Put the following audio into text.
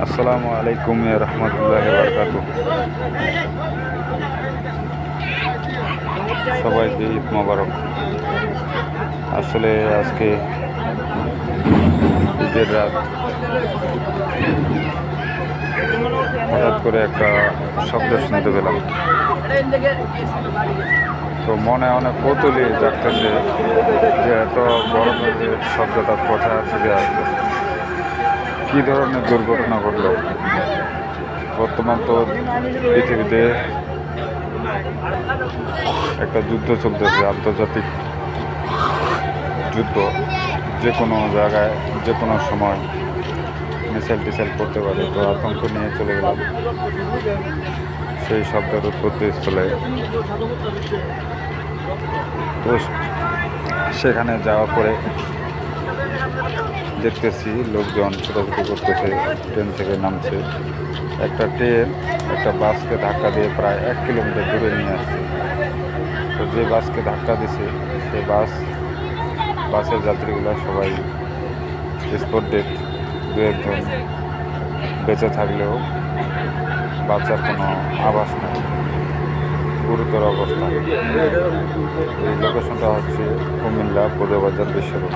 আসসালামু আলাইকুম রহমতুল্লাহ বারকাতু। সবাইকে ঈদ মোবারক। আসলে আজকে ঈদের রাত হঠাৎ করে একটা শব্দ শুনতে পেলাম, তো মনে অনেক কৌতূহলী জাগতেছে যে এত বড় ধরনের শব্দটা কোথা থেকে আসলো, কী ধরনের দুর্ঘটনা ঘটলো। বর্তমান তো পৃথিবীতে একটা যুদ্ধ চলতেছে, আন্তর্জাতিক যুদ্ধ। যে কোনো জায়গায় যে কোনো সময় মিসাইল টিসাইল করতে পারে, তো আতঙ্ক নিয়ে চলে গেলাম সেই শব্দের উৎপত্তি স্থলে। তো সেখানে যাওয়ার পরে দেখতেছি লোকজন ছোটাছুটি করতেছে, ট্রেন থেকে নামছে। একটা ট্রেন একটা বাসকে ধাক্কা দিয়ে প্রায় 1 কিলোমিটার দূরে নিয়ে আসছে। তো যে বাসকে ধাক্কা দিছে সে বাসের যাত্রীগুলো সবাই স্পট ডেড। দু একজন বেঁচে থাকলেও বাঁচার কোনো আভাস নেই, গুরুতর অবস্থা। এই লোকেশনটা হচ্ছে কুমিল্লা পূর্ববাজার বিশ্ব রোড।